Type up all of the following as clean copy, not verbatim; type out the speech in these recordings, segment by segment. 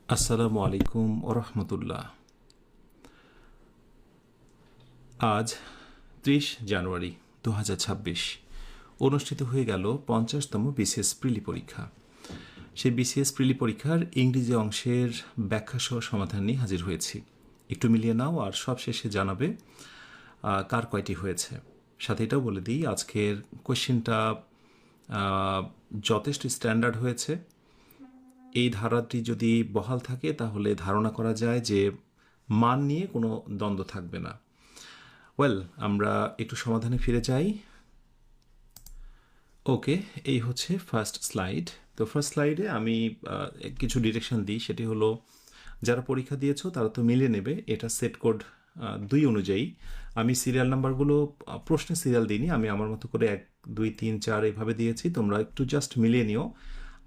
আসসালামু আলাইকুম ওরহমতুল্লাহ। আজ 30 জানুয়ারি 2026 অনুষ্ঠিত হয়ে গেল 50তম বিসিএস প্রিলি পরীক্ষা। সেই বিসিএস প্রিলি পরীক্ষার ইংরেজি অংশের ব্যাখ্যাসহ সমাধান নিয়ে হাজির হয়েছি। একটু মিলিয়ে নাও আর সব শেষে জানাবে কার কয়টি হয়েছে। সাথে এটাও বলে দিই, আজকের কোয়েশ্চেনটা যথেষ্ট স্ট্যান্ডার্ড হয়েছে। এই ধারাটি যদি বহাল থাকে তাহলে ধারণা করা যায় যে মান নিয়ে কোনো দ্বন্দ্ব থাকবে না। ওয়েল, আমরা একটু সমাধানে ফিরে যাই। ওকে, এই হচ্ছে ফার্স্ট স্লাইড। তো ফার্স্ট স্লাইডে আমি কিছু ডিরেকশন দিই, সেটি হলো যারা পরীক্ষা দিয়েছো তারা তো মিলিয়ে নেবে। এটা সেট কোড 2 অনুযায়ী। আমি সিরিয়াল নাম্বারগুলো প্রশ্নের সিরিয়াল দিইনি, আমি আমার মতো করে 1 2 3 4 এইভাবে দিয়েছি, তোমরা একটু জাস্ট মিলিয়ে নিও।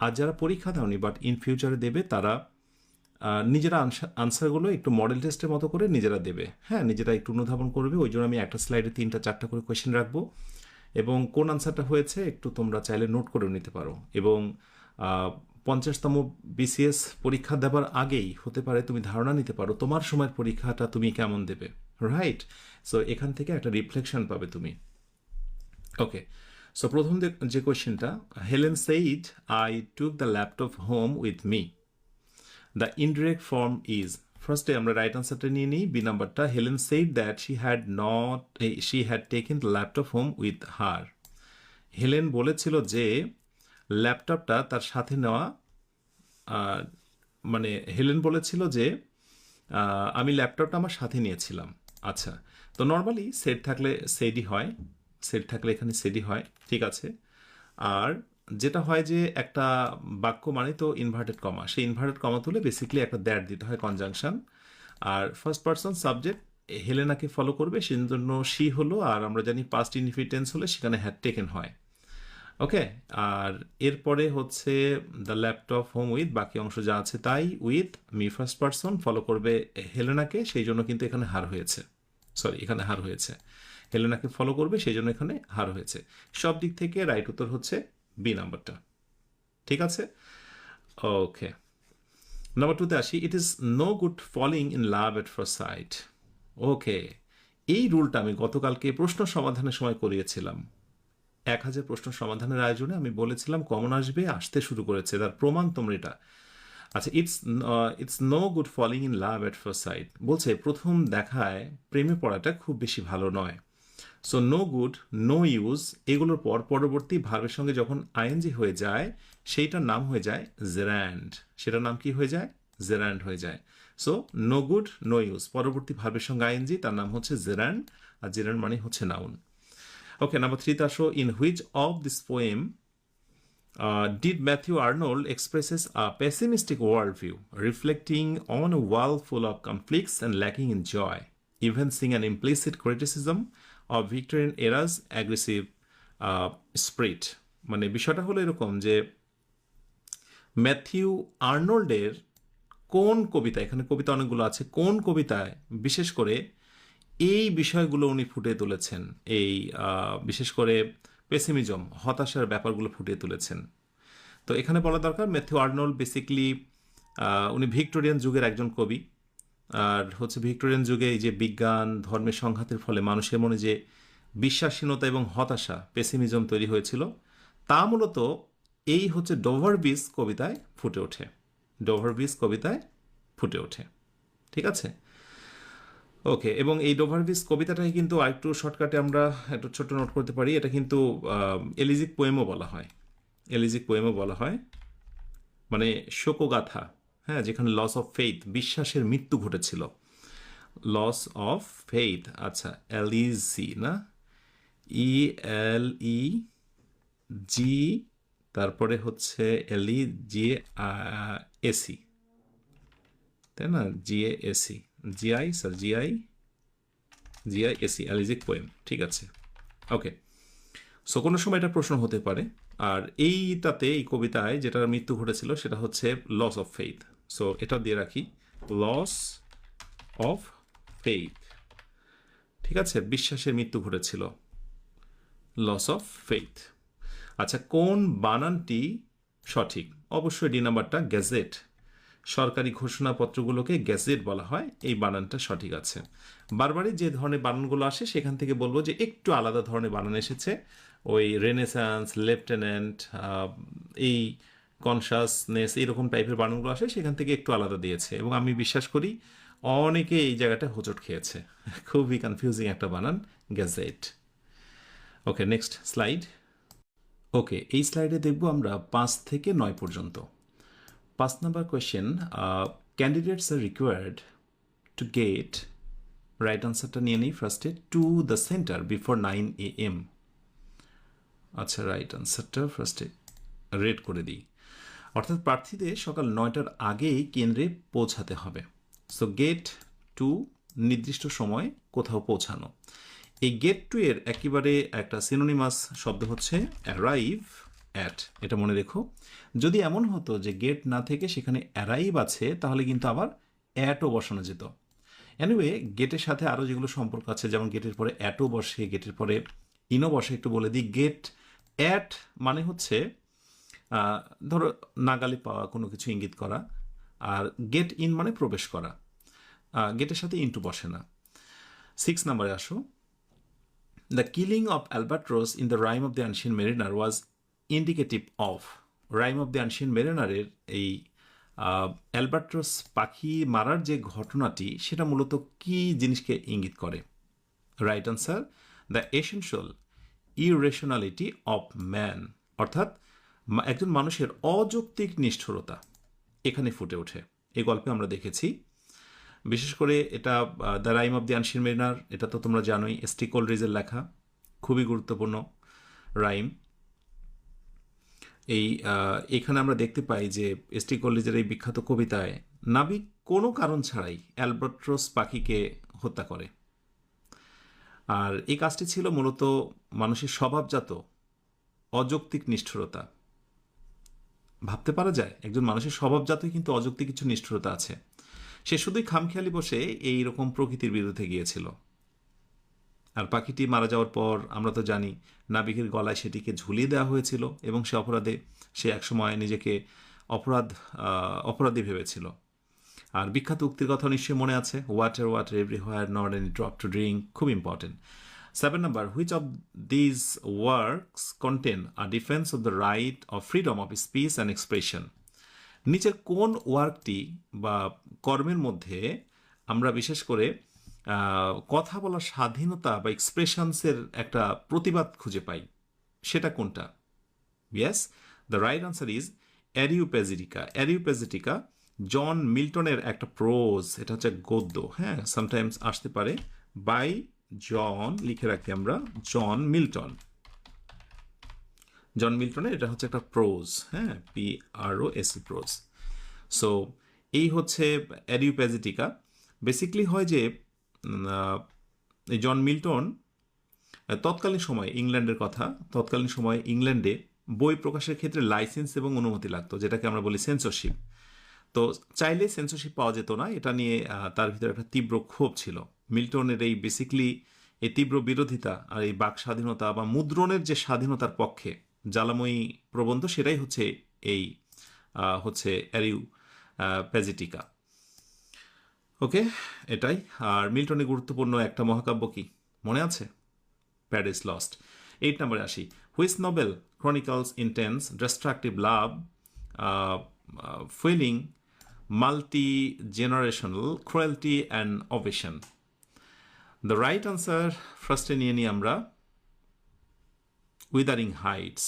আর যারা পরীক্ষা দাওনি বাট ইন ফিউচারে দেবে তারা নিজেরা আনসারগুলো একটু মডেল টেস্টের মতো করে নিজেরা দেবে। হ্যাঁ, নিজেরা একটু অনুধাবন করবে। ওই জন্য আমি একটা স্লাইডে 3টা 4টা করে কোয়েশ্চেন রাখবো, এবং কোন আনসারটা হয়েছে একটু তোমরা চাইলে নোট করে নিতে পারো। এবং 50তম বিসিএস পরীক্ষা দেওয়ার আগেই হতে পারে তুমি ধারণা নিতে পারো তোমার সময়ের পরীক্ষাটা তুমি কেমন দেবে, রাইট? সো এখান থেকে একটা রিফ্লেকশন পাবে তুমি। ওকে, সো প্রথম যে কোয়েশ্চেনটা, Helen said I took the laptop home with me. The indirect form is, ফার্স্টে আমরা রাইট আনসারটা নিয়ে নিই। বি নাম্বারটা, Helen said that she had taken the laptop home with her. Helen বলেছিল যে ল্যাপটপটা তার সাথে নেওয়া, মানে হেলেন বলেছিল যে আমি ল্যাপটপটা আমার সাথে নিয়েছিলাম। আচ্ছা, তো নর্মালি সেট থাকলে সেডই হয়, সেট থাকলে এখানে সেডই হয়, ঠিক আছে। আর যেটা হয় যে একটা বাক্য মানে তো ইনভার্টেড কমা, সেই ইনভার্টেড কমা তুলে বেসিক্যালি একটা দ্যাট দিতে হয়, কনজাংশন। আর ফার্স্ট পার্সন সাবজেক্ট হেলেনাকে ফলো করবে, সেই জন্য শি হলো। আর আমরা জানি পাস্ট ইনডিফিনিট টেন্স হলে সেখানে হ্যাড টেকেন হয়। ওকে, আর এরপরে হচ্ছে দ্য ল্যাপটপ হোম উইথ, বাকি অংশ যা আছে তাই, with me first person follow করবে হেলেনাকে, সেই জন্য কিন্তু এখানে হার হয়েছে। সরি, এখানে হার হয়েছে। হেলেনাকে ফলো করবে সেই জন্য এখানে হার হয়েছে। সব দিক থেকে রাইট উত্তর হচ্ছে বি নাম্বারটা, ঠিক আছে। ওকে, নাম্বার 2তে আসি। It is no good falling in love at first sight. Okay, এই রুলটা আমি গতকালকে প্রশ্ন সমাধানের সময় করিয়েছিলাম। 1000 প্রশ্ন সমাধানের আয়োজনে আমি বলেছিলাম কমন আসবে, আসতে শুরু করেছে, তার প্রমাণ তোমরা এটা। আচ্ছা, it's no good falling in love at first sight বলছে প্রথম দেখায় প্রেমে পড়াটা খুব বেশি ভালো নয়। So no good, no use, এগুলোর পর পরবর্তী ভার্বের সঙ্গে যখন আইএনজি হয়ে যায় সেইটার নাম হয়ে যায় জেরান্ড। সেটার নাম কি হয়ে যায়? জেরান্ড হয়ে যায়। So no good, no use, পরবর্তী ভার্বের সঙ্গে আইএনজি, তার নাম হচ্ছে জেরান্ড। আর জেরান্ড মানে হচ্ছে নাউন। ওকে, নাম্বার 3তে আসো। In which of this poem did Matthew Arnold expresses a pessimistic worldview, reflecting on a world full of conflicts and lacking in joy, evincing an implicit criticism of Victorian era's aggressive spirit? মানে বিষয়টা হলো এরকম যে Matthew আর্নল্ডের কোন কবিতা, এখানে কবিতা অনেকগুলো আছে, কোন কবিতায় বিশেষ করে এই বিষয়গুলো উনি ফুটিয়ে তুলেছেন, এই বিশেষ করে পেসিমিজম, হতাশার ব্যাপারগুলো ফুটিয়ে তুলেছেন। তো এখানে বলা দরকার ম্যাথিউ আর্নল্ড বেসিকলি উনি ভিক্টোরিয়ান যুগের একজন কবি। আর হচ্ছে ভিক্টোরিয়ান যুগে এই যে বিজ্ঞান ধর্মের সংঘাতের ফলে মানুষের মনে যে বিশ্বাসহীনতা এবং হতাশা, পেসিমিজম তৈরি হয়েছিল, তা মূলত এই হচ্ছে ডোভার বিচ কবিতায় ফুটে ওঠে। ডোভার বিচ কবিতায় ফুটে ওঠে, ঠিক আছে। ওকে, এবং এই ডোভার বিচ কবিতাটাকে কিন্তু আরেকটু শর্টকাটে আমরা একটু ছোট নোট করতে পারি। এটা কিন্তু এলিজিক পোয়েমও বলা হয়, এলিজিক পোয়েমও বলা হয়, মানে শোকগাথা। হ্যাঁ, যেখানে লস অফ ফেইথ, বিশ্বাসের মৃত্যু ঘটেছিল। লস অফ ফেইথ, আচ্ছা, এলইজি না, ELE জি, তারপরে হচ্ছে LEGASI, তাই না? GASI, জিআই, স্যার জিআইএসি, এলিজিক পোয়েম, ঠিক আছে। ওকে, সো কোনো সময় এটা প্রশ্ন হতে পারে। আর এইটাতে, এই কবিতায় যেটার মৃত্যু ঘটেছিল সেটা হচ্ছে লস অফ ফেইথ। সো এটা দিয়ে রাখি, লস অফ ফেইথ, ঠিক আছে, বিশ্বাসের মৃত্যু ঘটেছিল, লস অফ ফেইথ। আচ্ছা, কোন বানানটি সঠিক? অবশ্যই ডি নাম্বারটা, গ্যাজেট। সরকারি ঘোষণাপত্রগুলোকে গ্যাজেট বলা হয়, এই বানানটা সঠিক আছে। বারবারই যে ধরনের বানানগুলো আসে সেখান থেকে বলবো যে একটু আলাদা ধরনের বানান এসেছে, ওই রেনেসান্স, লেফটেন্যান্ট, এই কনসাসনেস এরকম টাইপের বানানগুলো আসে সেখান থেকে একটু আলাদা দিয়েছে, এবং আমি বিশ্বাস করি অনেকে এই জায়গাটা হোঁচট খেয়েছে। খুবই কনফিউজিং একটা বানান গ্যাজেট। ওকে, নেক্সট স্লাইড। ওকে, এই স্লাইডে দেখব আমরা 5 থেকে 9 পর্যন্ত। 5 number question, candidates are required to get, right আনসারটা নিয়ে নিই ফার্স্টে, to the centre before 9 AM। আচ্ছা, রাইট আনসারটা ফার্স্টে রেড করে দিই। অর্থাৎ প্রার্থীদের সকাল 9টার আগেই কেন্দ্রে পৌঁছাতে হবে। সো গেট টু, নির্দিষ্ট সময় কোথাও পৌঁছানো। এই গেট টু এর একেবারে একটা সিনোনিমাস শব্দ হচ্ছে অ্যারাইভ অ্যাট, এটা মনে রেখো। যদি এমন হতো যে গেট না থেকে সেখানে অ্যারাইভ আছে, তাহলে কিন্তু আবার অ্যাটও বসানো যেত। এনিওয়ে, গেটের সাথে আরও যেগুলো সম্পর্ক আছে, যেমন গেটের পরে অ্যাটও বসে, গেটের পরে ইনও বসে, একটু বলে দিই। গেট অ্যাট মানে হচ্ছে ধরো নাগালে পাওয়া কোনো কিছু ইঙ্গিত করা, আর গেট ইন মানে প্রবেশ করা। গেটের সাথে ইনটু বসে না। 6 নম্বরে আসো। The killing of albatross in the rime of the ancient mariner was indicative of. Rime of the ancient মেরিনারের এই অ্যালবাট্রোস পাখি মারার যে ঘটনাটি, সেটা মূলত কি জিনিসকে ইঙ্গিত করে? Right answer, the essential irrationality of man, অর্থাৎ একজন মানুষের অযৌক্তিক নিষ্ঠুরতা এখানে ফুটে ওঠে। এই গল্পে আমরা দেখেছি, বিশেষ করে এটা the rime of the ancient mariner, এটা তো তোমরা জানোই, এসটি কোলরিজের লেখা, খুবই গুরুত্বপূর্ণ রাইম। এখানে আমরা দেখতে পাই যে এসটি কোলরিজের এই বিখ্যাত কবিতায় নাবিক কোনো কারণ ছাড়াই অ্যালবাট্রোস পাখিকে হত্যা করে। আর এই কাজটি ছিল মূলত মানুষের স্বভাবজাত অযৌক্তিক নিষ্ঠুরতা। ভাবতে পারা যায় একজন মানুষের স্বভাবজাতই কিন্তু অযৌক্তিক কিছু নিষ্ঠুরতা আছে। সে শুধুই খামখেয়ালি বসে এই রকম প্রকৃতির বিরুদ্ধে গিয়েছিল। আর পাখিটি মারা যাওয়ার পর আমরা তো জানি নাবিকের গলায় সেটিকে ঝুলিয়ে দেওয়া হয়েছিল, এবং সে একসময় নিজেকে অপরাধী ভেবেছিল। আর বিখ্যাত উক্তির কথা নিশ্চয়ই মনে আছে, water water everywhere, not any drop to drink, খুব important. 7 number, which of these works contain a defence of the right of freedom of speech and expression? নিচের কোন ওয়ার্কটি বা কর্মের মধ্যে আমরা বিশেষ করে কথা বলার স্বাধীনতা বা এক্সপ্রেশনসের একটা প্রতিবাদ খুঁজে পাই? সেটা কোনটা? Yes, the right answer is Areopagitica. Areopagitica John মিল্টনের একটা প্রোজ, এটা হচ্ছে গদ্য। হ্যাঁ, সামটাইমস আসতে পারে বাই জন, লিখে রাখি আমরা জন মিল্টন। জন মিল্টনের এটা হচ্ছে একটা প্রোজ, হ্যাঁ, PROS প্রোজ। সো এই হচ্ছে অ্যারিওপ্যাজিটিকা। বেসিকলি হয় যে এই জন মিল্টন তৎকালীন সময় ইংল্যান্ডের কথা, তৎকালীন সময় ইংল্যান্ডে বই প্রকাশের ক্ষেত্রে লাইসেন্স এবং অনুমতি লাগতো, যেটাকে আমরা বলি সেন্সরশিপ। তো চাইলে সেন্সরশিপ পাওয়া যেত না, এটা নিয়ে তার ভিতরে একটা তীব্র ক্ষোভ ছিল। মিল্টনের এই বেসিকলি এই তীব্র বিরোধিতা আর এই বাক স্বাধীনতা বা মুদ্রণের যে স্বাধীনতার পক্ষে জ্বালাময়ী প্রবন্ধ, সেটাই হচ্ছে এই অ্যারিওপ্যাজিটিকা। ওকে, এটাই। আর মিল্টনের গুরুত্বপূর্ণ একটা মহাকাব্য কি মনে আছে? Paris lost. 8 নম্বরে আসি। Which novel chronicles intense destructive love fuelling multi generational cruelty and obsession? The right answer ফার্স্টে নিয়ে নিই আমরা উইদারিং হাইটস।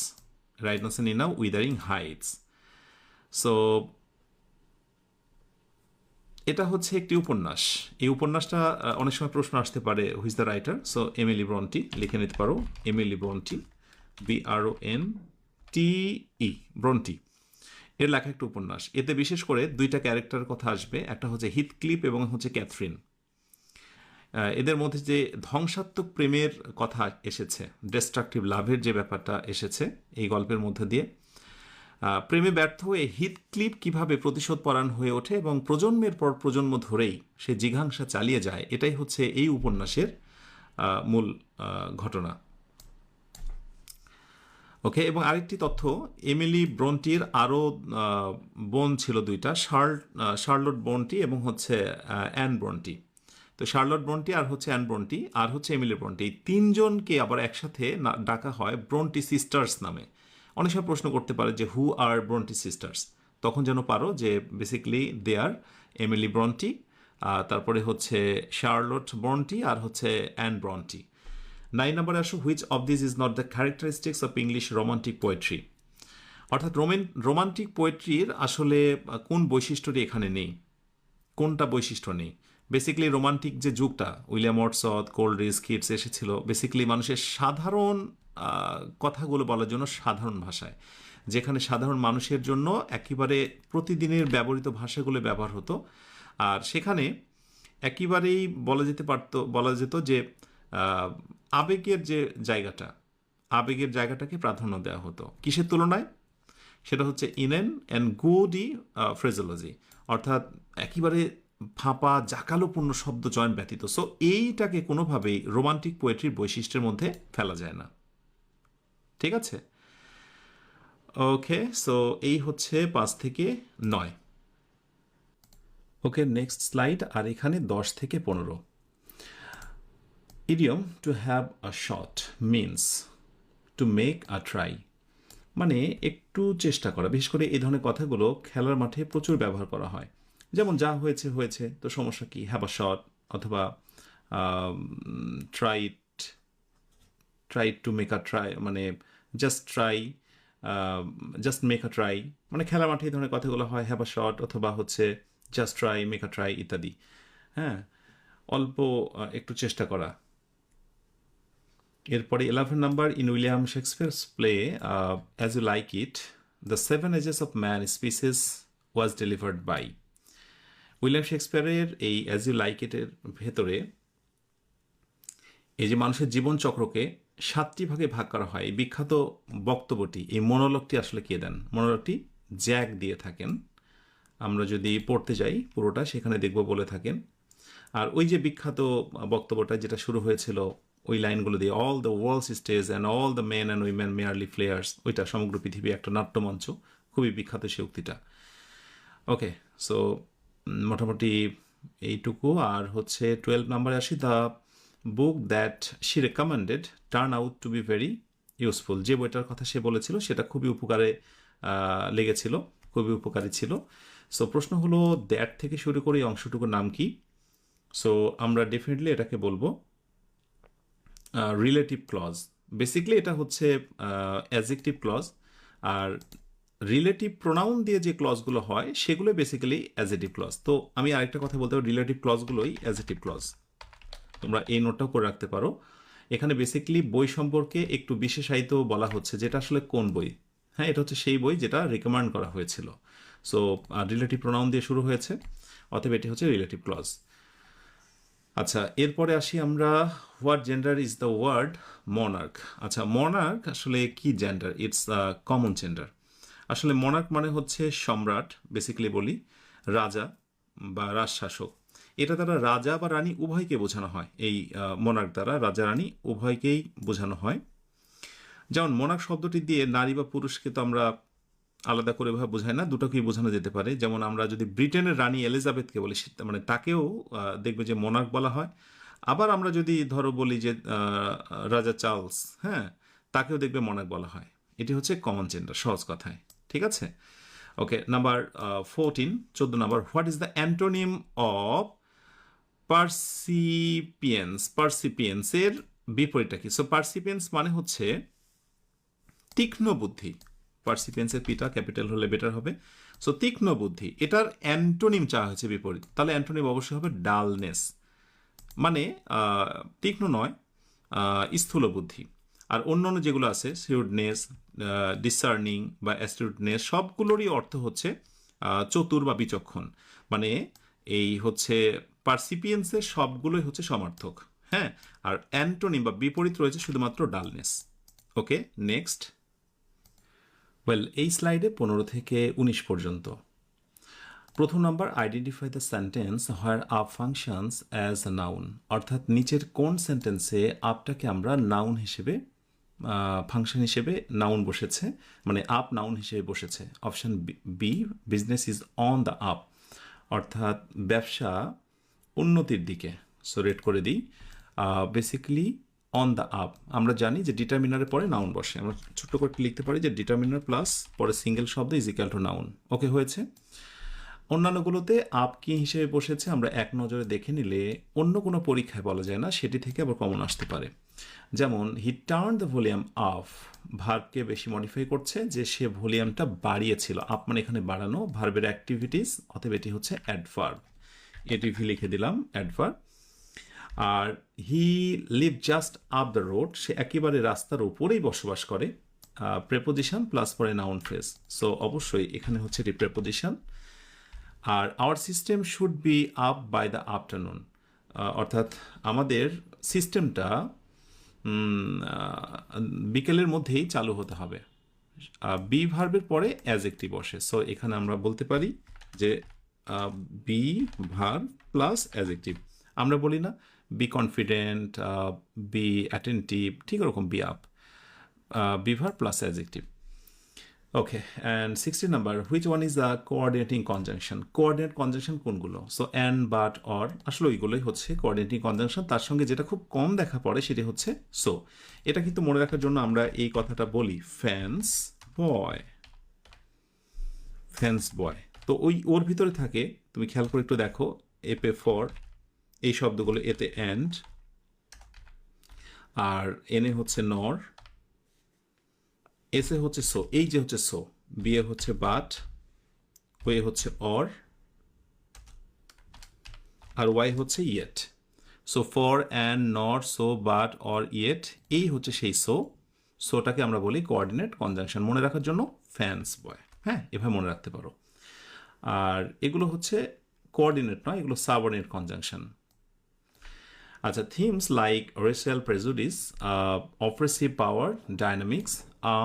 রাইট আনসার নিয়ে নাও উইদারিং হাইটস। সো এটা হচ্ছে একটি উপন্যাস। এই উপন্যাসটা অনেক সময় প্রশ্ন আসতে পারে, who's the writer? So Emily Bronte, লিখে নিতে পারো এমিলি ব্রন্টি, BRONTE, ব্রন্টি। এর লেখা একটা উপন্যাস। এতে বিশেষ করে দুইটা ক্যারেক্টারের কথা আসবে, একটা হচ্ছে হিথক্লিফ এবং হচ্ছে ক্যাথরিন। এদের মধ্যে যে ধ্বংসাত্মক প্রেমের কথা এসেছে, ডিস্ট্রাকটিভ লাভের যে ব্যাপারটা এসেছে এই গল্পের মধ্যে দিয়ে, প্রেমে ব্যর্থ হয়ে হিথক্লিফ কিভাবে প্রতিশোধ পরায়ণ হয়ে ওঠে এবং প্রজন্মের পর প্রজন্ম ধরেই সে জিঘাংসা চালিয়ে যায়, এটাই হচ্ছে এই উপন্যাসের মূল ঘটনা। ওকে, এবং আরেকটি তথ্য, এমিলি ব্রন্টির আরও বোন ছিল দুইটা, শার্লট ব্রন্টি এবং হচ্ছে অ্যান ব্রন্টি। তো শার্লট ব্রন্টি আর হচ্ছে অ্যান ব্রন্টি আর হচ্ছে এমিলি ব্রন্টি, এই তিনজনকে আবার একসাথে ডাকা হয় ব্রন্টি সিস্টার্স নামে। অনেক সময় প্রশ্ন করতে পারে যে হু আর ব্রন্টি সিস্টার্স, তখন যেন পারো যে basically they are Emily Bronte, তারপরে হচ্ছে শার্লট ব্রন্টি আর হচ্ছে অ্যান ব্রন্টি। 9 নম্বরে আসো, which of this is not the characteristics of English romantic poetry. অর্থাৎ রোমান্টিক পোয়েট্রির আসলে কোন বৈশিষ্ট্যটি এখানে নেই, কোনটা বৈশিষ্ট্য নেই। বেসিক্যালি রোমান্টিক যে যুগটা, উইলিয়াম ওয়ার্ডসওয়ার্থ, কোলরিজ, কিটস এসেছিল বেসিক্যালি মানুষের সাধারণ কথাগুলো বলার জন্য সাধারণ ভাষায়, যেখানে সাধারণ মানুষের জন্য একেবারে প্রতিদিনের ব্যবহৃত ভাষাগুলো ব্যবহার হতো। আর সেখানে একেবারেই বলা যেত যে আবেগের যে জায়গাটা, আবেগের জায়গাটাকে প্রাধান্য দেওয়া হতো কিসের তুলনায়, সেটা হচ্ছে ইনেন অ্যান্ড গুডি ফ্রেজোলজি, অর্থাৎ একেবারে ফাঁপা জাকালোপূর্ণ শব্দ চয়ন ব্যতীত। সো এইটাকে কোনোভাবেই রোমান্টিক পোয়েট্রির বৈশিষ্ট্যের মধ্যে ফেলা যায় না। ঠিক আছে, ওকে, সো এই হচ্ছে 5 থেকে 9। ওকে, নেক্সট স্লাইড। আর এখানে 10 থেকে 15। Idiom to have a shot means to make a try, মানে একটু চেষ্টা করা। বিশেষ করে এই ধরনের কথাগুলো খেলার মাঠে প্রচুর ব্যবহার করা হয়। যেমন যা হয়েছে হয়েছে, তো সমস্যা কি, হ্যাভ আ শট, অথবা try try to make a try, মানে just try, just make a try, মানে খেলার মাঠে এই ধরনের কথাগুলো হয়, হ্যাভ আ শট অথবা হচ্ছে just try, make a try ইত্যাদি। হ্যাঁ, অল্প একটু চেষ্টা করা। এরপরে 11 number, in William Shakespeare's play as you like it, the 7 ages of man speeches was delivered by. William শেক্সপিয়ারের এই অ্যাজ ইউ লাইক ইটের ভেতরে এই যে মানুষের জীবনচক্রকে 7টি ভাগে ভাগ করা হয়, এই বিখ্যাত বক্তব্যটি, এই মনোলগটি আসলে কে দেন? মনোলগটি জ্যাক দিয়ে থাকেন। আমরা যদি পড়তে যাই পুরোটা, সেখানে দেখব বলে থাকেন। আর ওই যে বিখ্যাত বক্তব্যটা যেটা শুরু হয়েছিল ওই লাইনগুলো দিয়ে, all the world's stage and all the men and women merely players, ওইটা সমগ্র পৃথিবী একটা নাট্যমঞ্চ, খুবই বিখ্যাত সেই উক্তিটা। ওকে, সো মোটামুটি এইটুকু। আর হচ্ছে 12 নাম্বারে আসি, the book that she recommended turn out to be very useful. যে বইটার কথা সে বলেছিল সেটা খুবই উপকারে লেগেছিল, খুবই উপকারী ছিল। সো প্রশ্ন হলো, দ্যাট থেকে শুরু করে এই অংশটুকুর নাম কি? সো আমরা ডেফিনেটলি এটাকে বলবো রিলেটিভ ক্লজ। বেসিক্যালি এটা হচ্ছে অ্যাডজেক্টিভ ক্লজ, আর রিলেটিভ প্রোনাউন দিয়ে যে ক্লজগুলো হয় সেগুলো বেসিক্যালি অ্যাডজেক্টিভ ক্লজ। তো আমি আরেকটা কথা বলতে পারি, রিলেটিভ ক্লজগুলোই অ্যাডজেক্টিভ ক্লজ। তোমরা এই নোটটাও করে রাখতে পারো। এখানে বেসিক্যালি বই সম্পর্কে একটু বিশেষায়িত বলা হচ্ছে, যেটা আসলে কোন বই। হ্যাঁ, এটা হচ্ছে সেই বই যেটা রিকমেন্ড করা হয়েছিল। সো রিলেটিভ প্রোনাউন দিয়ে শুরু হয়েছে, অতএব এটি হচ্ছে রিলেটিভ ক্লজ। আচ্ছা, এরপরে আসি আমরা, what gender is the word monarch. আচ্ছা, মনার্ক আসলে কি জেন্ডার? It's common gender. আসলে মনার্ক মানে হচ্ছে সম্রাট, বেসিক্যালি বলি রাজা বা রাজশাসক। এটা দ্বারা রাজা বা রানী উভয়কে বোঝানো হয়। এই মনার্ক দ্বারা রাজা রানী উভয়কেই বোঝানো হয়। যেমন মনার্ক শব্দটি দিয়ে নারী বা পুরুষকে তো আমরা আলাদা করে ভাবে বোঝায় না, দুটোকেই বোঝানো যেতে পারে। যেমন আমরা যদি ব্রিটেনের রানী এলিজাবেথকে বলি, মানে তাকেও দেখবে যে মনার্ক বলা হয়। আবার আমরা যদি ধরো বলি যে রাজা চার্লস, হ্যাঁ, তাকেও দেখবে মনার্ক বলা হয়। এটি হচ্ছে কমন জেন্ডার, সহজ কথায়। ঠিক আছে, okay. Number 14, 14 number, what is the antonym of percipience? পার্সিপিয়েন্সের বিপরীতটা কি? সো পার্সিপিয়েন্স মানে হচ্ছে তীক্ষ্ণ বুদ্ধি। পার্সিপিয়েন্সের পিটা ক্যাপিটাল হলে বেটার হবে। সো তীক্ষ্ণ বুদ্ধি, এটার অ্যান্টোনিম চাওয়া হয়েছে বিপরীত, তাহলে অ্যান্টোনিম অবশ্যই হবে ডালনেস, মানে তীক্ষ্ণ নয়, স্থূল বুদ্ধি। আর অন্যান্য যেগুলো আছে, সিউডনেস, ডিসার্নিং বা অ্যাস্টিউটনেস, সবগুলোরই অর্থ হচ্ছে চতুর বা বিচক্ষণ। মানে এই হচ্ছে পার্সিপিয়েন্সের সবগুলোই হচ্ছে সমার্থক। হ্যাঁ, আর অ্যান্টোনিম বা বিপরীত রয়েছে শুধুমাত্র ডালনেস। ওকে, নেক্সট। ওয়েল, এই স্লাইডে 15 থেকে 19 পর্যন্ত। প্রথম number, identify the sentence where up functions as a noun. অর্থাৎ নিচের কোন সেন্টেন্সে আপটাকে আমরা নাউন হিসেবে ফাংশন হিসেবে নাউন বসেছে, মানে আপ নাউন হিসেবে বসেছে। Option B, business is on the up, অর্থাৎ ব্যবসা উন্নতির দিকে। সো রেট করে দিই বেসিক্যালি অন দ্য আপ। আমরা জানি যে ডিটারমিনারের পরে নাউন বসে, আমরা ছোট্ট করে লিখতে পারি যে ডিটারমিনার প্লাস পরে সিঙ্গেল শব্দ ইজ ইকুয়াল টু নাউন। ওকে, হয়েছে। অন্যান্যগুলোতে আপ কি হিসেবে বসেছে আমরা এক নজরে দেখে নিলে অন্য কোনো পরীক্ষায় বলা যায় না, সেটি থেকে আবার কমন আসতে পারে। যেমন he turn the volume up, ভার্বকে বেশি মডিফাই করছে যে সে ভলিউমটা বাড়িয়েছিল। আপ মানে এখানে বাড়ানো, ভার্বের অ্যাক্টিভিটিস, অতএব এটি হচ্ছে অ্যাডভার্ব। এটিভি লিখে দিলাম অ্যাডভার্ব। আর he live just up the road, সে একেবারে রাস্তার উপরেই বসবাস করে। প্রেপোজিশন প্লাস পরে নাউন ফ্রেজ, সো অবশ্যই এখানে হচ্ছে এটি প্রেপোজিশন। আর our system should be up by the afternoon, অর্থাৎ আমাদের সিস্টেমটা বিকেলের মধ্যেই চালু হতে হবে। বি ভার্বের পরে অ্যাজেক্টিভ বসে, সো এখানে আমরা বলতে পারি যে বি ভার্ব প্লাস অ্যাজেক্টিভ। আমরা বলি না বি কনফিডেন্ট, বি অ্যাটেন্টিভ, ঠিক ওরকম be up, be verb plus adjective. Okay, and 60 number, which one is the coordinating conjunction? Coordinate conjunction কোনগুলো? সো অ্যান্ড, বাট, অর, আসলে ওইগুলোই হচ্ছে কোঅর্ডিনেটিং কনজাংশন। তার সঙ্গে যেটা খুব কম দেখা পড়ে সেটি হচ্ছে সো। এটা কিন্তু মনে রাখার জন্য আমরা এই কথাটা বলি ফ্যান্স বয়, ফ্যান্স বয়। তো ওর ভিতরে থাকে, তুমি খেয়াল করে একটু দেখো, এপে ফর, এই শব্দগুলো, এতে অ্যান্ড, আর এনে হচ্ছে নর, এসে হচ্ছে সো, এই যে হচ্ছে সো, বিয়ে হচ্ছে বাট, ওয়ে হচ্ছে অর, আর ওয়াই হচ্ছে ইয়েট। সো ফর, অ্যান্ড, নর, সো, বাট, অর, ইয়েট, এই হচ্ছে সেই সো। সোটাকে আমরা বলি কোঅর্ডিনেট কনজাংশন। মনে রাখার জন্য ফ্যান্স বয়, হ্যাঁ, এভাবে মনে রাখতে পারো। আর এগুলো হচ্ছে কোঅর্ডিনেট নয়, এগুলো সাবঅর্ডিনেট কনজাংশন। আচ্ছা, themes like racial prejudice, oppressive power dynamics,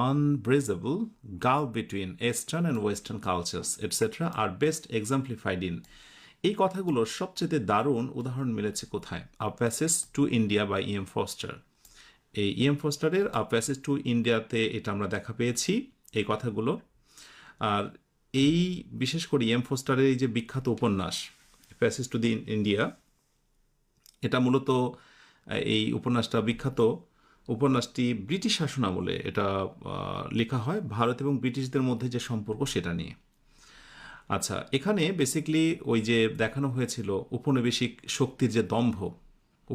unbridgeable gulf between Eastern and Western cultures, etc. are best exemplified in, এই কথাগুলোর সবচেয়ে দারুণ উদাহরণ মিলেছে কোথায়? A passage to India by E M Forster. এই ইএম ফস্টারের আ প্যাসেজ টু ইন্ডিয়াতে এটা আমরা দেখা পেয়েছি এই কথাগুলো। আর এই বিশেষ করে ইএম ফস্টারের এই যে বিখ্যাত উপন্যাস প্যাসেজ টু দি ইন্ডিয়া, এটা মূলত এই উপন্যাসটা বিখ্যাত উপন্যাসটি ব্রিটিশ শাসন আমলে এটা লেখা হয়, ভারত এবং ব্রিটিশদের মধ্যে যে সম্পর্ক সেটা নিয়ে। আচ্ছা, এখানে বেসিক্যালি ওই যে দেখানো হয়েছিল উপনিবেশিক শক্তির যে দম্ভ,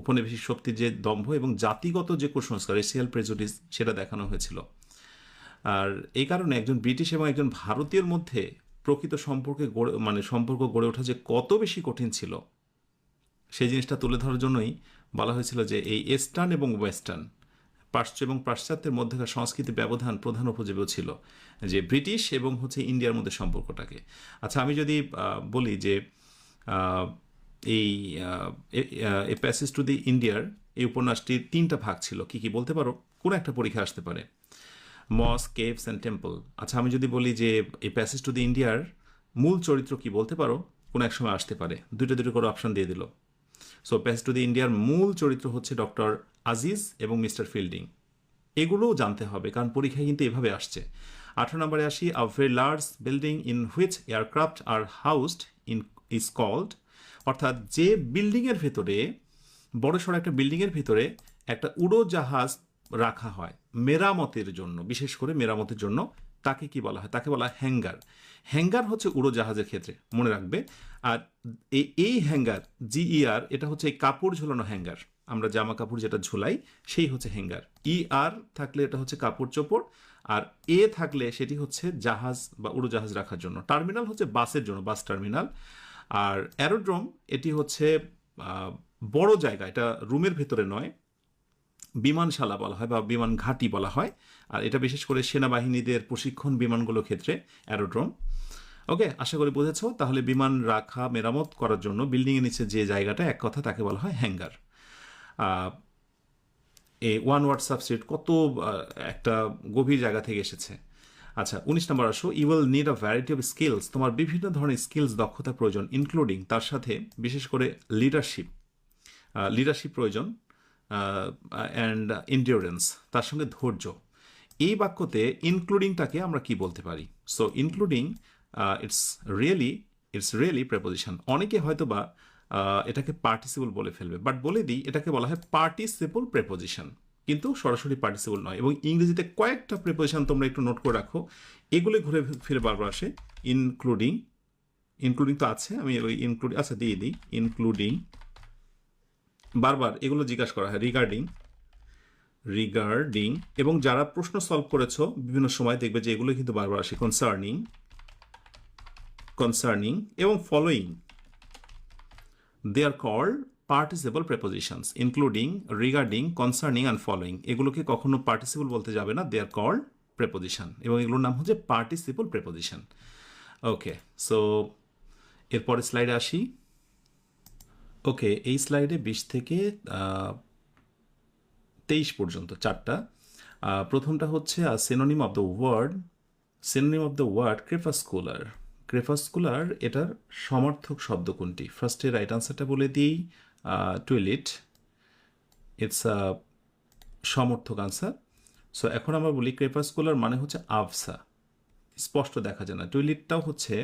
উপনিবেশিক শক্তির যে দম্ভ এবং জাতিগত যে কুসংস্কার, রেশিয়াল প্রেজুডিস, সেটা দেখানো হয়েছিল। আর এই কারণে একজন ব্রিটিশ এবং একজন ভারতীয়র মধ্যে প্রকৃত সম্পর্ক গড়ে ওঠা যে কত বেশি কঠিন ছিল, সেই জিনিসটা তুলে ধরার জন্যই বলা হয়েছিল যে এই ইস্টার্ন এবং ওয়েস্টার্ন, পাশ্চাত্য এবং পাশ্চাত্যের মধ্যেকার সংস্কৃতি ব্যবধান প্রধান উপজীব্য ছিল যে ব্রিটিশ এবং হচ্ছে ইন্ডিয়ার মধ্যে সম্পর্কটাকে। আচ্ছা, আমি যদি বলি যে এই এ প্যাসেজ টু দি ইন্ডিয়ার এই উপন্যাসটির 3টা ভাগ ছিল, কি কি বলতে পারো? কোনো একটা পরীক্ষা আসতে পারে। মস্ক, কেভস অ্যান্ড টেম্পল। আচ্ছা, আমি যদি বলি যে এই প্যাসেজ টু দি ইন্ডিয়ার মূল চরিত্র কি বলতে পারো? কোনো এক সময় আসতে পারে, দুটো করে অপশন দিয়ে দিল। সো প্যাসেজ টু দি ইন্ডিয়ার মূল চরিত্র হচ্ছে ডক্টর আজিজ এবং মিস্টার ফিল্ডিং। এগুলোও জানতে হবে কারণ পরীক্ষায় কিন্তু এভাবে আসছে। 18 নম্বরে আসি, a very large building in which aircraft are housed in is called, অর্থাৎ যে বিল্ডিংয়ের ভেতরে, বড়সড় একটা বিল্ডিংয়ের ভিতরে একটা উড়োজাহাজ রাখা হয় মেরামতের জন্য, বিশেষ করে মেরামতের জন্য, তাকে কি বলা হয়? তাকে বলা হয় হ্যাঙ্গার। হ্যাঙ্গার হচ্ছে উড়োজাহাজের ক্ষেত্রে, মনে রাখবে। আর এই হ্যাঙ্গার, জিইআর, এটা হচ্ছে এই কাপড় ঝোলানো হ্যাঙ্গার, আমরা জামা কাপড় যেটা ঝোলাই সেই হচ্ছে হ্যাঙ্গার। ইআর থাকলে এটা হচ্ছে কাপড় চোপড়, আর এ থাকলে সেটি হচ্ছে জাহাজ বা উড়োজাহাজ রাখার জন্য। টার্মিনাল হচ্ছে বাসের জন্য, বাস টার্মিনাল। আর অ্যারোড্রোম এটি হচ্ছে বড় জায়গা, এটা রুমের ভেতরে নয়, বিমানশালা বলা হয় বা বিমান ঘাঁটি বলা হয়। আর এটা বিশেষ করে সেনাবাহিনীদের প্রশিক্ষণ বিমানগুলোর ক্ষেত্রে অ্যারোড্রোম। ওকে, আশা করি বুঝেছ। তাহলে বিমান রাখা, মেরামত করার জন্য বিল্ডিংয়ের নিচে যে জায়গাটা, এক কথা তাকে বলা হয় হ্যাঙ্গার। এই ওয়ান ওয়ার্ড সাবস্টিটিউট কত একটা গভীর জায়গা থেকে এসেছে। আচ্ছা, 19 নম্বর আসো, you will need a variety of skills, তোমার বিভিন্ন ধরনের স্কিলস, দক্ষতা প্রয়োজন, ইনক্লুডিং, তার সাথে বিশেষ করে লিডারশিপ প্রয়োজন, অ্যান্ড এন্ডিওরেন্স, তার সঙ্গে ধৈর্য। এই বাক্যতে ইনক্লুডিংটাকে আমরা কি বলতে পারি? So including it's really it's really preposition. অনেকে হয়তো বা এটাকে পার্টিসিপল বলে ফেলবে, বাট বলে দিই এটাকে বলা হয় পার্টিসিপল প্রেপোজিশন, কিন্তু সরাসরি পার্টিসিপল নয়। এবং ইংরেজিতে কয়েকটা প্রেপোজিশন তোমরা একটু নোট করে রাখো, এগুলো ঘুরে ফিরে বারবার আসে। ইনক্লুডিং, ইনক্লুডিং তো আছে, আমি ওই ইনক্লুডিং আচ্ছা দিয়ে দিই, ইনক্লুডিং বারবার এগুলো জিজ্ঞাসা করা হয়। রিগার্ডিং, রিগার্ডিং, এবং যারা প্রশ্ন সলভ করেছো বিভিন্ন সময় দেখবে যে এগুলো কিন্তু বারবার আসে। কনসার্নিং, কনসার্নিং এবং following, they are called participle prepositions. Including, regarding, concerning and following, এগুলোকে কখনো পার্টিসিপল বলতে যাবে না, দে আর কল্ড প্রেপোজিশন, এবং এগুলোর নাম হচ্ছে পার্টিসিপল প্রেপোজিশন। ওকে, সো এরপরে স্লাইডে আসি। ওকে, এই স্লাইডে 20 থেকে 23 পর্যন্ত চারটা। প্রথমটা হচ্ছে synonym of the word, synonym of the word crepuscular. Crepuscular এটার সমার্থক শব্দ কোনটি? ফার্স্টে রাইট আনসারটা বলে দিই, টুইলিট, ইটস আ সমর্থক আনসার। সো এখন আমরা বলি ক্রেপাস্কুলার মানে হচ্ছে আবসা, স্পষ্ট দেখা যায় না। টুইলিটটাও হচ্ছে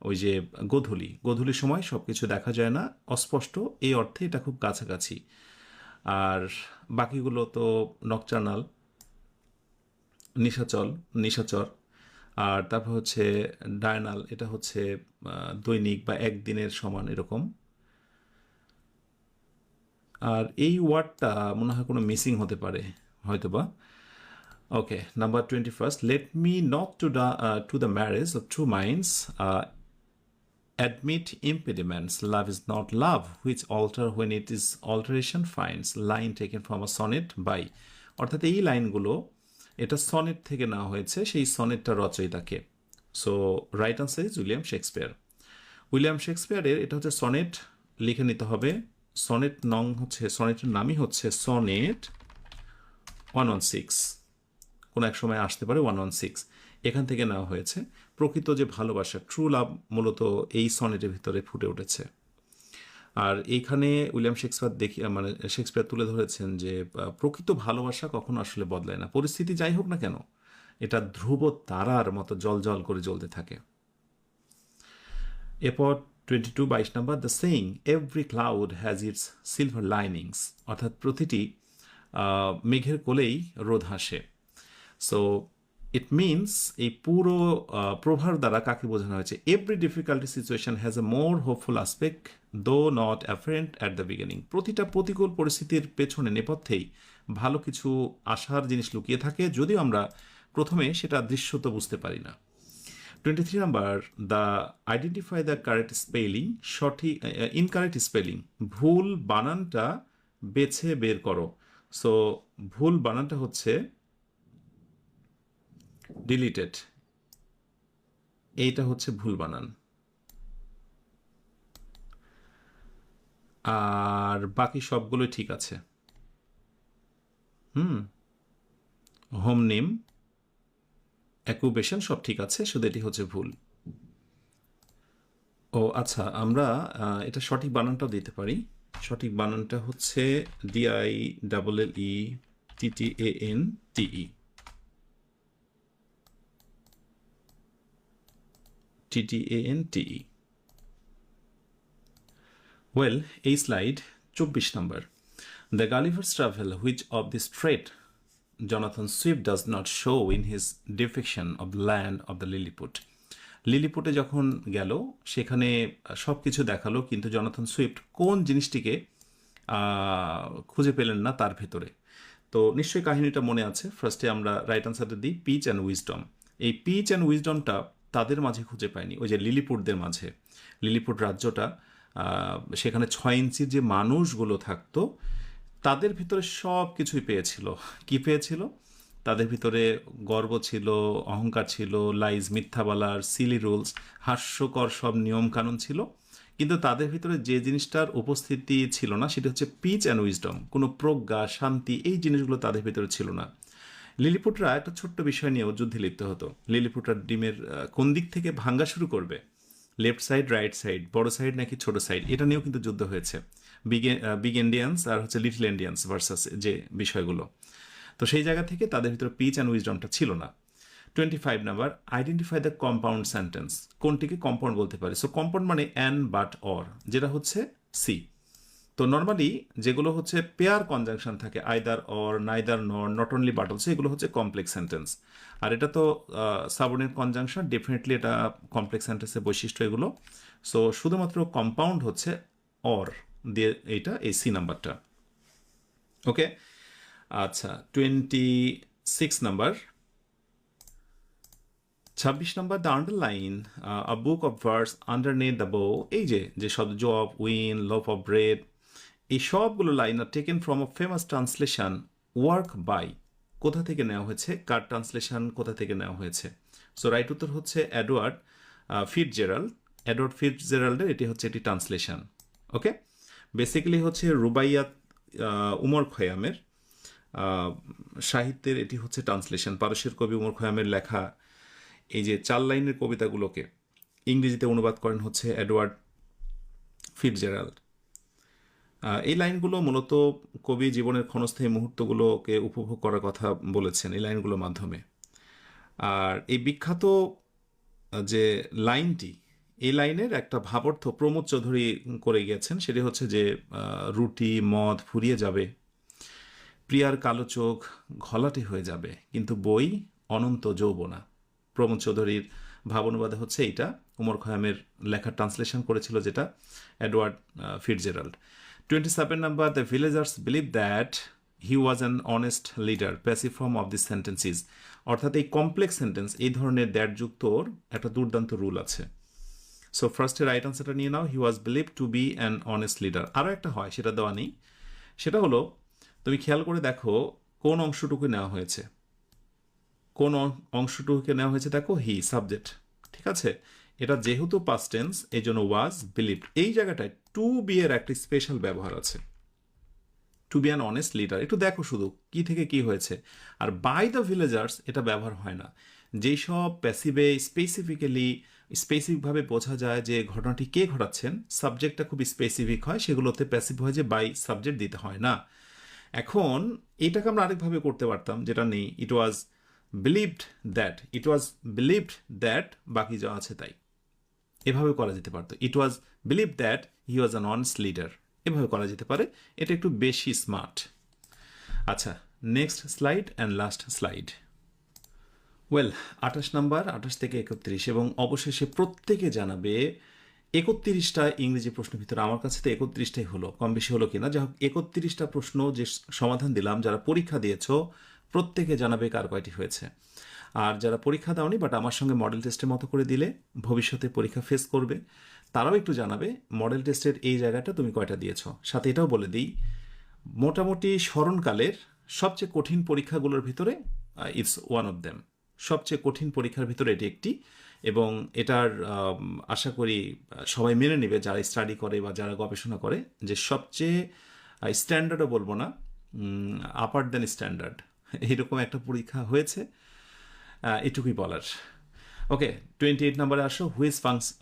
ওই যে গোধূলি, গোধূলির সময় সব কিছু দেখা যায় না, অস্পষ্ট, এই অর্থে এটা খুব কাছাকাছি। আর বাকিগুলো তো নকচার্নাল, নিশাচল, নিশাচর। আর তারপর হচ্ছে ডায়নাল, এটা হচ্ছে দৈনিক বা একদিনের সমান এরকম। আর এই ওয়ার্ডটা মনে হয় কোনো মিসিং হতে পারে হয়তো বা। Okay, number 21, let me not to the marriage of two minds admit impediments. Love is not love, which alter when it is alteration finds. Line taken from a sonnet by. অর্থাৎ এই লাইনগুলো এটা sonnet থেকে নেওয়া হয়েছে, সেই সনেটটা রচয়িতাকে। So right answer is William Shakespeare. William শেক্সপিয়ারের এটা হচ্ছে সনেট, লিখে নিতে হবে। সনেট নং হচ্ছে, সনেটের নামই হচ্ছে সনেট 116, কোনো এক সময় আসতে পারে 116, এখান থেকে নেওয়া হয়েছে। প্রকৃত যে ভালোবাসা, ট্রু লাভ, মূলত এই সনেটের ভিতরে ফুটে উঠেছে। আর এইখানে উইলিয়াম শেক্সপিয়ার মানে শেক্সপিয়ার তুলে ধরেছেন যে প্রকৃত ভালোবাসা কখনো আসলে বদলায় না, পরিস্থিতি যাই হোক না কেন, এটা ধ্রুব তারার মতো জল জল করে জ্বলতে থাকে। এরপর 22 number, the saying every cloud has its silver linings, অর্থাৎ প্রতিটি মেঘের কোলেই রোদ হাসে। সো ইট মিনস, এই পুরো প্রভার দ্বারা কাকে বোঝানো হয়েছে? Every difficulty situation has a more hopeful aspect though not apparent at the beginning. প্রতিটা প্রতিকূল পরিস্থিতির পেছনে, নেপথ্যেই ভালো কিছু আশার জিনিস লুকিয়ে থাকে, যদিও আমরা প্রথমে সেটা দৃশ্যত বুঝতে পারি না। 23 number, the identify the correct spelling, সঠিক ইনকারেক্ট স্পেলিং, ভুল বানানটা বেছে বের করো। সো ভুল বানানটা হচ্ছে ডিলিটেড, এইটা হচ্ছে ভুল বানান। আর বাকি সবগুলো ঠিক আছে। হোম নেম, অ্যাকুবেশন সব ঠিক আছে, শুধু এটি হচ্ছে ভুল। ও আচ্ছা, আমরা এটা সঠিক বানানটাও দিতে পারি। সঠিক বানানটা হচ্ছে DILLETTANTE, TTANTE। ওয়েল, এই slide 24 number, the Gulliver's travel which of this trait Jonathan Swift does not show in his depiction of the land of the Lilliput. লিলিপুটে যখন গেল সেখানে সব কিছু দেখালো, কিন্তু জনাথন সুইফট কোন জিনিসটিকে খুঁজে পেলেন না তার ভেতরে। তো নিশ্চয়ই কাহিনীটা মনে আছে। ফার্স্টে আমরা রাইট আনসারটা দিই, পিচ অ্যান্ড উইজডম। এই পিচ অ্যান্ড উইজডমটা তাদের মাঝে খুঁজে পায়নি, ওই যে লিলিপুটদের মাঝে। লিলিপুট রাজ্যটা, সেখানে 6 ইঞ্চির যে মানুষগুলো থাকতো তাদের ভিতরে সব কিছুই পেয়েছিল। কি পেয়েছিল? তাদের ভিতরে গর্ব ছিল, অহংকার ছিল, লাইজ, মিথ্যা বলার, সিলি রুলস, হাস্যকর সব নিয়মকানুন ছিল। কিন্তু তাদের ভিতরে যে জিনিসটার উপস্থিতি ছিল না সেটা হচ্ছে পিচ অ্যান্ড উইজডম, কোনো প্রজ্ঞা, শান্তি, এই জিনিসগুলো তাদের ভিতরে ছিল না। লিলিপুটরা একটা ছোট্ট বিষয় নিয়েও যুদ্ধে লিপ্ত হতো। লিলিপুটরা ডিমের কোন দিক থেকে ভাঙ্গা শুরু করবে লেফট সাইড রাইট সাইড, বড় সাইড নাকি ছোট সাইড, এটা নিয়েও কিন্তু যুদ্ধ হয়েছে। বিগ ইন্ডিয়ান্স আর হচ্ছে লিটল ইন্ডিয়ান্স ভার্সাস যে বিষয়গুলো। তো সেই জায়গা থেকে তাদের ভিতরে পিচ অ্যান্ড উইজডমটা ছিল না। 25 number, identify the compound sentence. কোনটিকে কম্পাউন্ড বলতে পারে? সো কম্পাউন্ড মানে অ্যান্ড, বাট, অর, যেটা হচ্ছে সি। তো নর্মালি যেগুলো হচ্ছে পেয়ার কনজাংশন থাকে, either, or, neither, nor, not only, but also, এগুলো হচ্ছে কমপ্লেক্স সেন্টেন্স। আর এটা তো সাবঅর্ডিনেট কনজাংশন, ডেফিনেটলি এটা কমপ্লেক্স সেন্টেন্সের বৈশিষ্ট্য এগুলো। সো শুধুমাত্র কম্পাউন্ড হচ্ছে অর দিয়ে, এইটা এই সি নাম্বারটা। ওকে, আচ্ছা 26 number, 26 number, the underline a book of verse underneath the bough. এই যে যে শব্দ jug, wine, loaf of bread, এই সবগুলো line are taken from a famous translation work by. কোথা থেকে নেওয়া হয়েছে? কার ট্রান্সলেশন কোথা থেকে নেওয়া হয়েছে? সো রাইট উত্তর হচ্ছে এডওয়ার্ড ফিটজেরাল্ড। এডওয়ার্ড ফিটজেরাল্ডের এটি হচ্ছে এটি ট্রান্সলেশন। ওকে, বেসিক্যালি হচ্ছে রুবাইয়াত উমর খয়ামের সাহিত্যের এটি হচ্ছে ট্রান্সলেশন। পারস্যের কবি উমর খয়ামের লেখা এই যে 4 লাইনের কবিতাগুলোকে ইংরেজিতে অনুবাদ করেন হচ্ছে এডওয়ার্ড ফিটজেরাল্ড। এই লাইনগুলো মূলত কবি জীবনের ক্ষণস্থায়ী মুহূর্তগুলোকে উপভোগ করার কথা বলেছেন এই লাইনগুলোর মাধ্যমে। আর এই বিখ্যাত যে লাইনটি, এই লাইনের একটা ভাবার্থ প্রমোদ চৌধুরী করে গিয়েছেন। সেটি হচ্ছে যে রুটি মদ ফুরিয়ে যাবে, প্রিয়ার কালো চোখ ঘলাটে হয়ে যাবে, কিন্তু বই অনন্ত যৌবনা। প্রমোদ চৌধুরীর ভাবানুবাদে হচ্ছে এইটা, উমর খয়ামের লেখার ট্রান্সলেশন করেছিল যেটা Edward Fitzgerald. 27 number, the villagers believe that he was an honest leader. Passive form of this sentences. অর্থাৎ এই কমপ্লেক্স সেন্টেন্স, এই ধরনের দ্যাটযুক্তর একটা দুর্দান্ত রুল আছে। সো ফার্স্টে রাইট আনসারটা নিয়ে নাও, he was believe to be an honest leader. আরও একটা হয়, সেটা দেওয়া নেই। সেটা হলো, তুমি খেয়াল করে দেখো কোন অংশটুকু নেওয়া হয়েছে। কোন অংশটুকুকে নেওয়া হয়েছে দেখো, হি সাবজেক্ট, ঠিক আছে। এটা যেহেতু পাস্ট টেন্স, এই জন্য ওয়াজ বিলিভড। এই জায়গাটায় টু বি এর একটা স্পেশাল ব্যবহার আছে, to be an honest leader. একটু দেখো শুধু কি থেকে কি হয়েছে। আর বাই দ্য ভিলেজার্স এটা ব্যবহার হয় না। যেই সব প্যাসিভে স্পেসিফিকভাবে বোঝা যায় যে ঘটনাটি কে ঘটাচ্ছেন, সাবজেক্টটা খুব স্পেসিফিক হয়, সেগুলোতে প্যাসিভ হয় যে বাই সাবজেক্ট দিতে হয় না। এখন এটাকে আমরা আরেকভাবে করতে পারতাম, যেটা নেই। It was believed that, it was believed that, বাকি যা আছে তাই, এভাবে করা যেতে পারতো। It was believe that he was an honest leader, এভাবে করা যেতে পারে। এটা একটু বেশি স্মার্ট। আচ্ছা, next slide and last slide. Well, 28 number, 28 থেকে 31, এবং অবশেষে প্রত্যেকে জানাবে 31টা ইংরেজি প্রশ্নের ভিতরে। আমার কাছে তো 31টাই হলো, কম বেশি হলো কিনা, যাই হোক 31টা প্রশ্ন যে সমাধান দিলাম, যারা পরীক্ষা দিয়েছো প্রত্যেকে জানাবে কার কয়টি হয়েছে। আর যারা পরীক্ষা দাওনি বাট আমার সঙ্গে মডেল টেস্টের মতো করে দিলে ভবিষ্যতে পরীক্ষা ফেস করবে, তারাও একটু জানাবে মডেল টেস্টের এই জায়গাটা তুমি কয়টা দিয়েছো। সাথে এটাও বলে দিই, মোটামুটি স্মরণকালের সবচেয়ে কঠিন পরীক্ষাগুলোর ভিতরে ইটস ওয়ান অফ দেম। সবচেয়ে কঠিন পরীক্ষার ভিতরে এটি একটি, এবং এটার আশা করি সবাই মেনে নেবে যারা স্টাডি করে বা যারা গবেষণা করে, যে সবচেয়ে স্ট্যান্ডার্ডও বলবো না, আপার দেন স্ট্যান্ডার্ড, এইরকম একটা পরীক্ষা হয়েছে, এটুকুই বলার। ওকে, 28 নাম্বারে আসো, which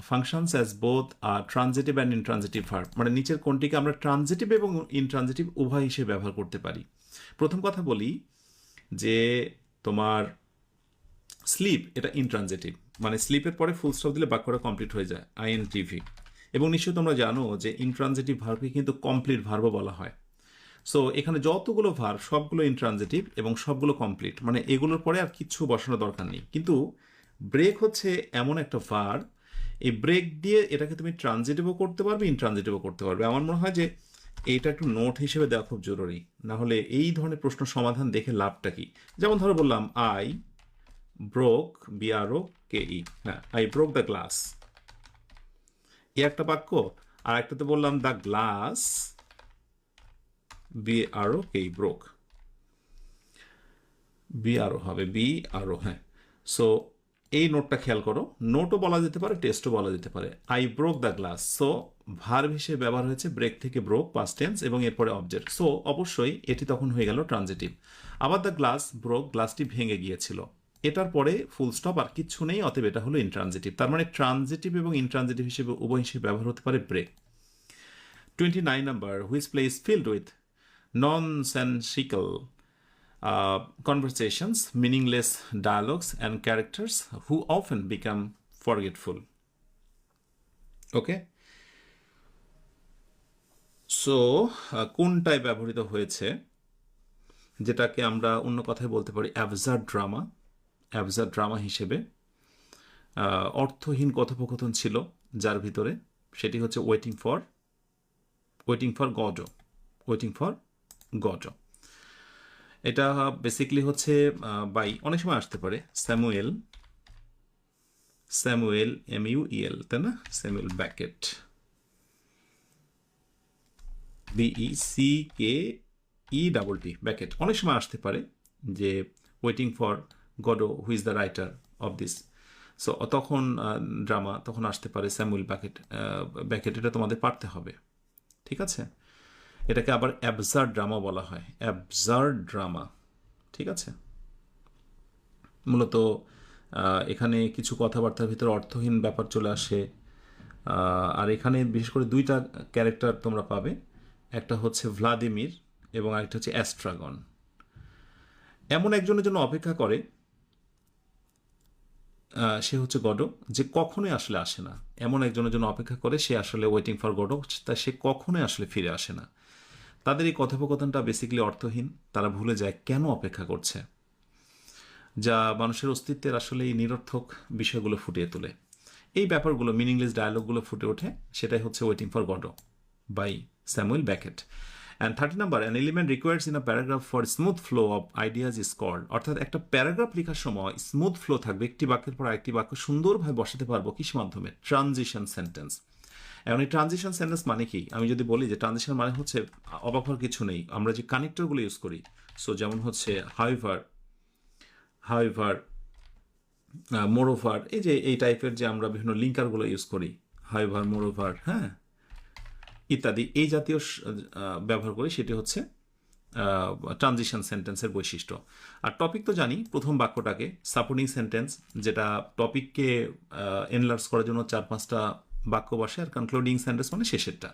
functions as both transitive and intransitive verb. মানে নিচের কোনটিকে আমরা ট্রানজিটিভ এবং ইনট্রানজিটিভ উভয় হিসেবে ব্যবহার করতে পারি। প্রথম কথা বলি যে তোমার স্লিপ, এটা ইনট্রানজিটিভ, মানে স্লিপের পরে ফুল স্টপ দিলে বাক্যটা কমপ্লিট হয়ে যায়, আইএনটিভি। এবং নিশ্চয়ই তোমরা জানো যে ইনট্রানজিটিভ ভার্বকে কিন্তু কমপ্লিট ভার্বও বলা হয়। সো এখানে যতগুলো ভার্ব সবগুলো ইনট্রানজিটিভ এবং সবগুলো কমপ্লিট, মানে এগুলোর পরে আর কিচ্ছু বসানোর দরকার নেই। কিন্তু ব্রেক হচ্ছে এমন একটা ভার্ব, এই ব্রেক দিয়ে এটাকে তুমি ট্রানজিটিভও করতে পারবে, ইনট্রানজিটিভও করতে পারবে। আমার মনে হয় যে এইটা একটু নোট হিসেবে দেওয়া খুব জরুরি, না হলে এই ধরনের প্রশ্ন সমাধান দেখে লাভটা কি। যেমন ধরো বললাম আই ব্রোক, BROKE, হ্যাঁ, আই ব্রোক দ্য গ্লাস, এ একটা বাক্য। আর একটাতে বললাম the glass, BROKE, broke, BRO হবে, BRO, হ্যাঁ। সো এই নোটটা খেয়াল করো, নোটও বলা যেতে পারে, টেস্টও বলা যেতে পারে। I broke the glass, so verb হিসেবে ব্যবহার হয়েছে, ব্রেক থেকে ব্রোক পাস্ট টেন্স, এবং এরপরে অবজেক্ট, সো অবশ্যই এটি তখন হয়ে গেল ট্রানজিটিভ। আবার দ্য গ্লাস ব্রোক, গ্লাসটি ভেঙে গিয়েছিল, এটার পরে ফুল স্টপ আর কিচ্ছু নেই, অতএব এটা হলো ইনট্রানজিটিভ। তার মানে ট্রানজিটিভ এবং ইনট্রানজিটিভ হিসেবে উভয় হিসেবে ব্যবহার হতে পারে break. 29 number, which place filled with nonsensical conversations, meaningless dialogues, and characters who often become forgetful. Okay? So কোনটায় ব্যবহৃত হয়েছে, যেটাকে আমরা অন্য কথায় বলতে পারি অ্যাবসার্ড ড্রামা। অ্যাবসার্ড ড্রামা হিসেবে অর্থহীন কথোপকথন ছিল যার ভিতরে, সেটি হচ্ছে waiting for god. Waiting for god, এটা বেসিক্যালি হচ্ছে বাই, অনেক সময় আসতে পারে স্যামুয়েল MUEL, তাই না, স্যামুয়েল ব্যাকেট, BECKETT ব্যাকেট। অনেক সময় আসতে পারে যে waiting for Godot who is the writer of this. So তখন ড্রামা তখন আসতে পারে স্যামুয়েল ব্যাকেট। এটা তোমাদের পারতে হবে, ঠিক আছে। এটাকে আবার অ্যাবসার্ড ড্রামা বলা হয়, অ্যাবসার্ড ড্রামা, ঠিক আছে। মূলত এখানে কিছু কথাবার্তার ভিতরে অর্থহীন ব্যাপার চলে আসে। আর এখানে বিশেষ করে দুইটা ক্যারেক্টার তোমরা পাবে, একটা হচ্ছে ভ্লাদিমির এবং আরেকটা হচ্ছে অ্যাস্ট্রাগন। এমন একজনের জন্য অপেক্ষা করে, সে হচ্ছে গডো, যে কখনোই আসলে আসে না। এমন একজনের জন্য অপেক্ষা করে, সে আসলে ওয়েটিং ফর গডো, তা সে কখনোই আসলে ফিরে আসে না। তাদের এই কথোপকথনটা বেসিক্যালি অর্থহীন, তারা ভুলে যায় কেন অপেক্ষা করছে, যা মানুষের অস্তিত্বের আসলে এই নিরর্থক বিষয়গুলো ফুটিয়ে তোলে। এই ব্যাপারগুলো, মিনিংলেস ডায়ালগুলো ফুটে ওঠে, সেটাই হচ্ছে waiting for Godot by Samuel Beckett. And 30 number, an element requires in a paragraph for smooth flow of ideas is called. অর্থাৎ একটা প্যারাগ্রাফ লেখার সময় স্মুথ ফ্লো থাকবে, একটি বাক্যের পর আরেকটি বাক্য সুন্দরভাবে বসাতে পারবো কিসের মাধ্যমে, ট্রানজিশন সেন্টেন্স। এখন এই ট্রানজিশন সেন্টেন্স মানে কি, আমি যদি বলি যে ট্রানজিশন মানে হচ্ছে অবাক হওয়ার কিছু নেই, আমরা যে কানেক্টরগুলো ইউজ করি, সো যেমন হচ্ছে হাউএভার, মোরওভার, এই যে এই টাইপের যে আমরা বিভিন্ন লিঙ্কারগুলো ইউজ করি, হাউএভার, মোরওভার, হ্যাঁ, ইত্যাদি, এই জাতীয় ব্যবহার করি, সেটি হচ্ছে ট্রানজিশন সেন্টেন্সের বৈশিষ্ট্য। আর টপিক তো জানি, প্রথম বাক্যটাকে সাপোর্টিং সেন্টেন্স, যেটা টপিককে এনলার্জ করার জন্য 4-5টা বাক্য বসে, আর কনক্লুডিং সেন্টেন্স মানে শেষেরটা।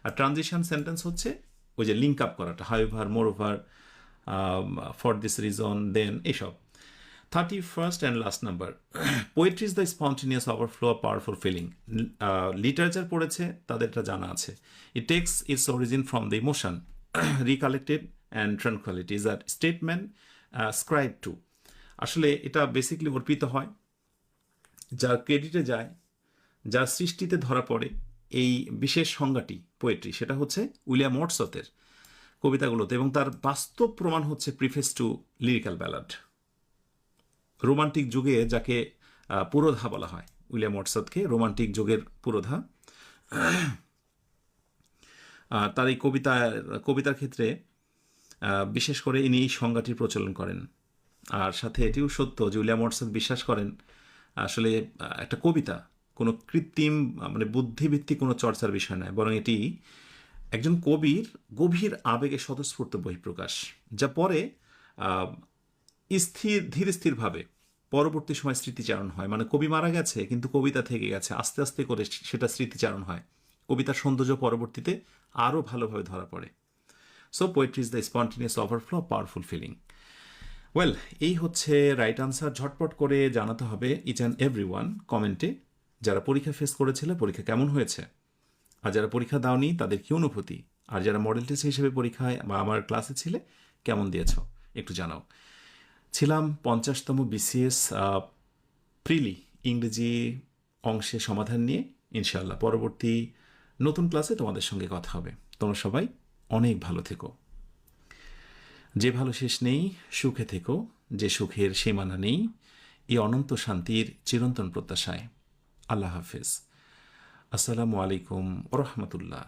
আর ট্রানজিশন সেন্টেন্স হচ্ছে ওই যে লিঙ্ক আপ করাটা, however, moreover, for this reason, then, এইসব। 31st and last number, poetry is the spontaneous overflow of powerful feeling. Literature পড়েছে তাদের এটা জানা আছে। It takes its origin from the emotion recollected and tranquility is a statement ascribed to. আসলে এটা basically অর্পিত হয়, যার ক্রেডিটে যায়, যার সৃষ্টিতে ধরা পড়ে এই বিশেষ সংজ্ঞাটি পোয়েট্রি, সেটা হচ্ছে উইলিয়াম ওয়ার্ডসওয়ার্থের কবিতাগুলোতে, এবং তার বাস্তব প্রমাণ হচ্ছে preface to lyrical ballad. Romantic যুগে যাকে পুরোধা বলা হয়, উইলিয়াম ওয়ার্ডসওয়ার্থকে রোমান্টিক যুগের পুরোধা। তার এই কবিতার ক্ষেত্রে বিশেষ করে ইনি এই সংজ্ঞাটির প্রচলন করেন। আর সাথে এটিও সত্য যে উইলিয়াম ওয়ার্ডসওয়ার্থ বিশ্বাস করেন আসলে একটা কবিতা কোনো কৃত্রিম মানে বুদ্ধিভিত্তিক কোনো চর্চার বিষয় নয়, বরং এটি একজন কবির গভীর আবেগে স্বতঃস্ফূর্ত বহিঃপ্রকাশ, যা পরে ধীরে স্থিরভাবে পরবর্তী সময় স্মৃতিচারণ হয়। মানে কবি মারা গেছে কিন্তু কবিতা থেকে গেছে, আস্তে আস্তে করে সেটা স্মৃতিচারণ হয়, কবিতার সৌন্দর্য পরবর্তীতে আরও ভালোভাবে ধরা পড়ে। So poetry is the spontaneous overflow of powerful feeling. Well, এই হচ্ছে রাইট আনসার। ঝটপট করে জানাতে হবে ইচ অ্যান্ড এভরি ওয়ান কমেন্টে, যারা পরীক্ষা ফেস করেছিল পরীক্ষা কেমন হয়েছে, আর যারা পরীক্ষা দাওনি তাদের কি অনুভূতি, আর যারা মডেল টেস্ট হিসেবে পরীক্ষায় বা আমার ক্লাসে ছিলে কেমন দিয়েছ একটু জানাও। ছিলাম 50তম BCS প্রিলি ইংরেজি অংশে সমাধান নিয়ে। ইনশাআল্লাহ পরবর্তী নতুন ক্লাসে তোমাদের সঙ্গে কথা হবে। তোমরা সবাই অনেক ভালো থেকো, যে ভালো শেষ নেই, সুখে থেকো, যে সুখের সীমানা নেই, এই অনন্ত শান্তির চিরন্তন প্রত্যাশায়। আল্লাহ হাফেজ। আসসালামু আলাইকুম ওয়া রাহমাতুল্লাহ।